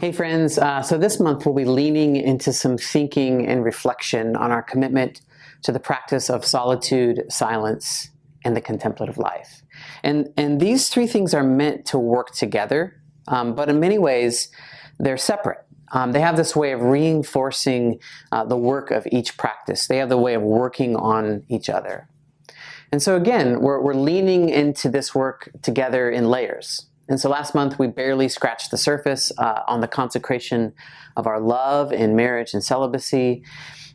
Hey friends, so this month we'll be leaning into some thinking and reflection on our commitment to the practice of solitude, silence, and the contemplative life. And these three things are meant to work together, but in many ways they're separate. They have this way of reinforcing the work of each practice. They have the way of working on each other. And so again, we're leaning into this work together in layers. And so last month we barely scratched the surface on the consecration of our love in marriage and celibacy.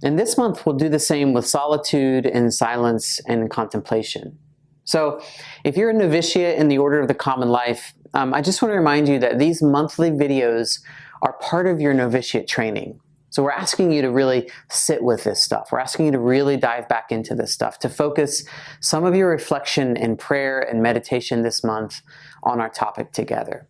And this month we'll do the same with solitude and silence and contemplation. So if you're a novitiate in the Order of the Common Life, I just want to remind you that these monthly videos are part of your novitiate training. So we're asking you to really sit with this stuff. We're asking you to really dive back into this stuff, to focus some of your reflection and prayer and meditation this month on our topic together.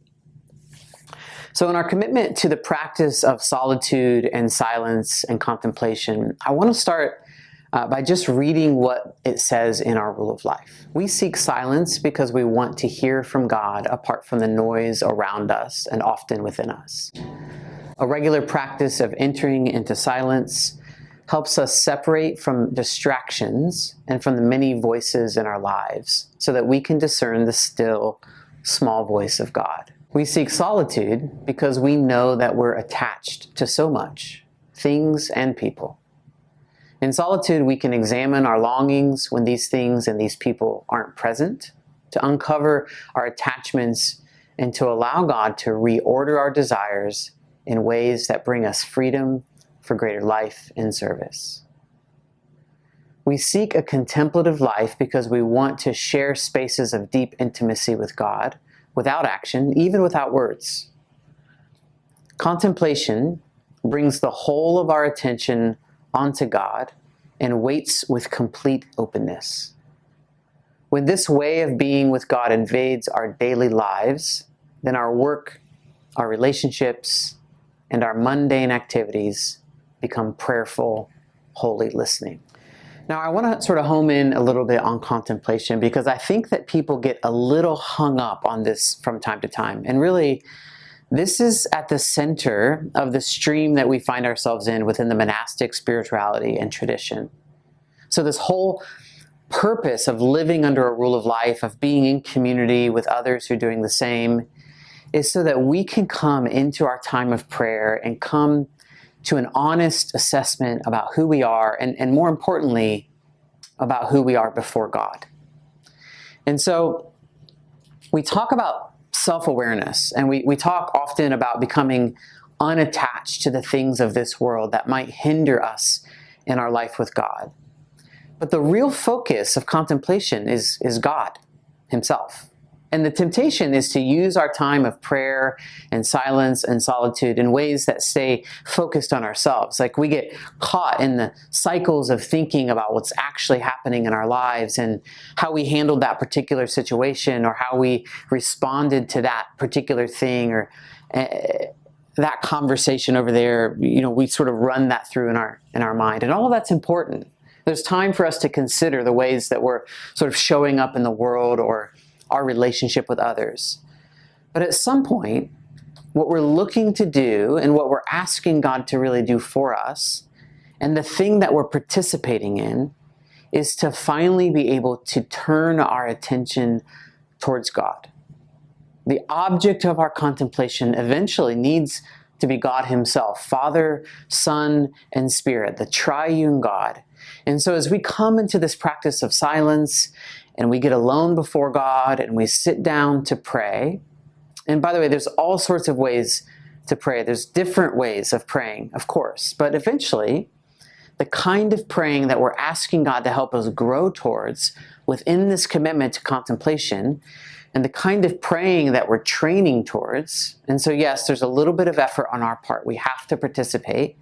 So in our commitment to the practice of solitude and silence and contemplation, I want to start by just reading what it says in our rule of life. We seek silence because we want to hear from God apart from the noise around us and often within us. A regular practice of entering into silence helps us separate from distractions and from the many voices in our lives so that we can discern the still, small voice of God. We seek solitude because we know that we're attached to so much, things and people. In solitude, we can examine our longings when these things and these people aren't present, to uncover our attachments and to allow God to reorder our desires in ways that bring us freedom for greater life and service. We seek a contemplative life because we want to share spaces of deep intimacy with God without action, even without words. Contemplation brings the whole of our attention onto God and waits with complete openness. When this way of being with God invades our daily lives, then our work, our relationships, and our mundane activities become prayerful, holy listening. Now, I want to sort of home in a little bit on contemplation because I think that people get a little hung up on this from time to time. And really, this is at the center of the stream that we find ourselves in within the monastic spirituality and tradition. So this whole purpose of living under a rule of life, of being in community with others who are doing the same, is so that we can come into our time of prayer and come to an honest assessment about who we are and more importantly, about who we are before God. And so we talk about self-awareness and we talk often about becoming unattached to the things of this world that might hinder us in our life with God. But the real focus of contemplation is God Himself. And the temptation is to use our time of prayer and silence and solitude in ways that stay focused on ourselves. Like we get caught in the cycles of thinking about what's actually happening in our lives and how we handled that particular situation or how we responded to that particular thing or that conversation over there. You know, we sort of run that through in our mind. And all of that's important. There's time for us to consider the ways that we're sort of showing up in the world or our relationship with others. But at some point, what we're looking to do and what we're asking God to really do for us, and the thing that we're participating in, is to finally be able to turn our attention towards God. The object of our contemplation eventually needs to be God Himself, Father, Son, and Spirit, the triune God. And so as we come into this practice of silence and we get alone before God and we sit down to pray, and by the way, there's all sorts of ways to pray. There's different ways of praying, of course, but eventually the kind of praying that we're asking God to help us grow towards within this commitment to contemplation and the kind of praying that we're training towards, and so yes, there's a little bit of effort on our part. We have to participate.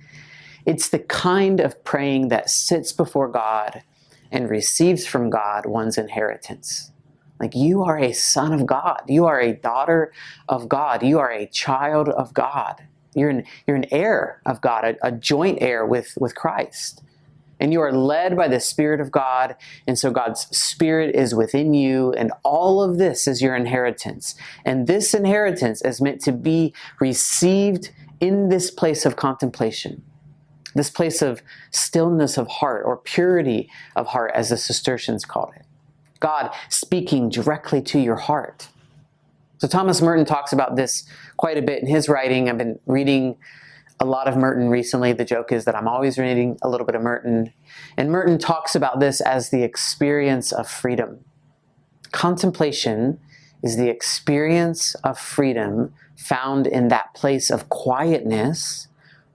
It's the kind of praying that sits before God and receives from God one's inheritance. Like you are a son of God. You are a daughter of God. You are a child of God. You're an heir of God, a joint heir with Christ. And you are led by the Spirit of God, and so God's Spirit is within you, and all of this is your inheritance. And this inheritance is meant to be received in this place of contemplation, this place of stillness of heart, or purity of heart, as the Cistercians called it. God speaking directly to your heart. So Thomas Merton talks about this quite a bit in his writing. I've been reading a lot of Merton recently. The joke is that I'm always reading a little bit of Merton. And Merton talks about this as the experience of freedom. Contemplation is the experience of freedom found in that place of quietness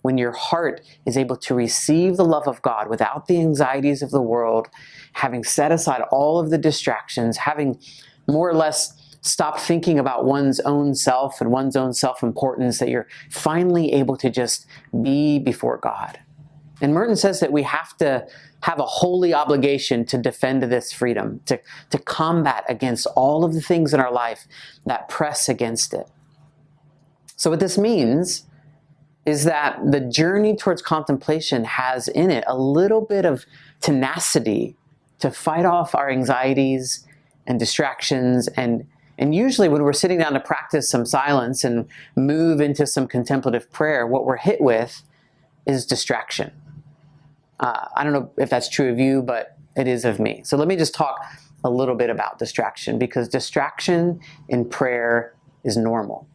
when your heart is able to receive the love of God without the anxieties of the world, having set aside all of the distractions, having more or less stop thinking about one's own self and one's own self-importance, that you're finally able to just be before God. And Merton says that we have to have a holy obligation to defend this freedom, to combat against all of the things in our life that press against it. So what this means is that the journey towards contemplation has in it a little bit of tenacity to fight off our anxieties and distractions. And usually when we're sitting down to practice some silence and move into some contemplative prayer, what we're hit with is distraction. I don't know if that's true of you, but it is of me. So let me just talk a little bit about distraction, because distraction in prayer is normal.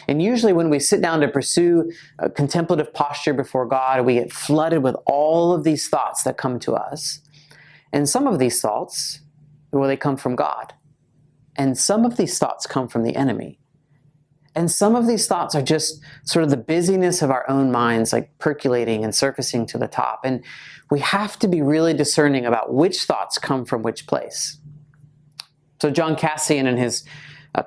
And usually when we sit down to pursue a contemplative posture before God, we get flooded with all of these thoughts that come to us. And some of these thoughts, well, they come from God. And some of these thoughts come from the enemy. And some of these thoughts are just sort of the busyness of our own minds, like percolating and surfacing to the top. And we have to be really discerning about which thoughts come from which place. So John Cassian, in his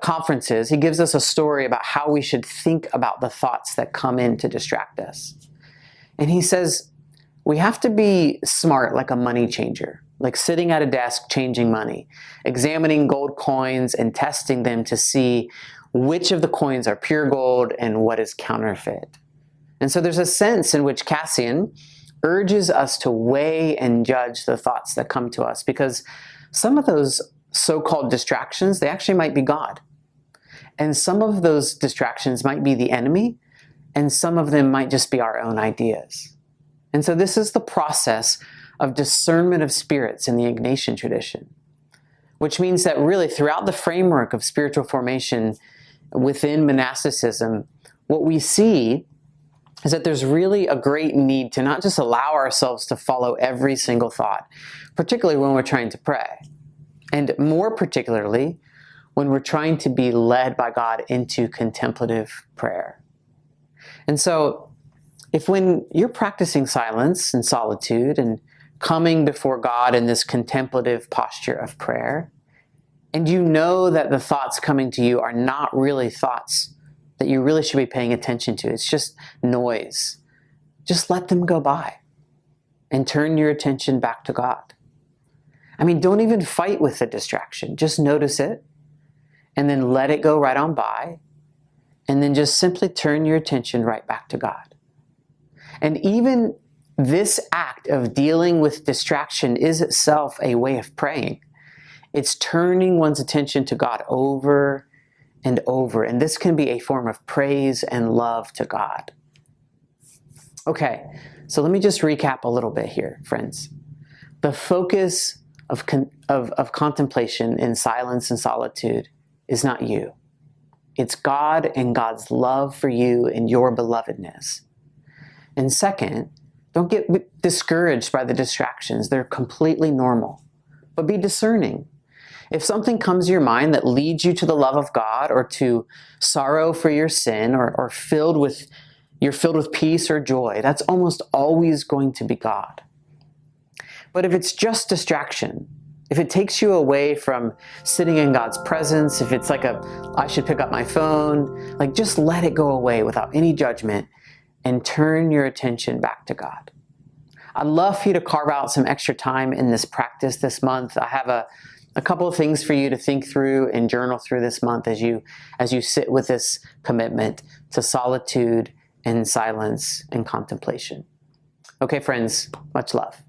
conferences, he gives us a story about how we should think about the thoughts that come in to distract us. And he says, we have to be smart like a money changer, like sitting at a desk changing money, examining gold coins and testing them to see which of the coins are pure gold and what is counterfeit. And so there's a sense in which Cassian urges us to weigh and judge the thoughts that come to us, because some of those so-called distractions, they actually might be God. And some of those distractions might be the enemy, and some of them might just be our own ideas. And so this is the process of discernment of spirits in the Ignatian tradition, which means that really throughout the framework of spiritual formation within monasticism, what we see is that there's really a great need to not just allow ourselves to follow every single thought, particularly when we're trying to pray. And more particularly, when we're trying to be led by God into contemplative prayer. And so, if when you're practicing silence and solitude and coming before God in this contemplative posture of prayer, and you know that the thoughts coming to you are not really thoughts that you really should be paying attention to, it's just noise, just let them go by and turn your attention back to God. I mean, don't even fight with the distraction. Just notice it and then let it go right on by, and then just simply turn your attention right back to God. And even this act of dealing with distraction is itself a way of praying. It's turning one's attention to God over and over, and this can be a form of praise and love to God. Okay, so let me just recap a little bit here, friends. The focus of contemplation in silence and solitude is not you. It's God and God's love for you and your belovedness. And second, don't get discouraged by the distractions. They're completely normal. But be discerning. If something comes to your mind that leads you to the love of God or to sorrow for your sin, or you're filled with peace or joy, that's almost always going to be God. But if it's just distraction, if it takes you away from sitting in God's presence, if it's like I should pick up my phone, like just let it go away without any judgment and turn your attention back to God. I'd love for you to carve out some extra time in this practice this month. I have a couple of things for you to think through and journal through this month as you sit with this commitment to solitude and silence and contemplation. Okay, friends, much love.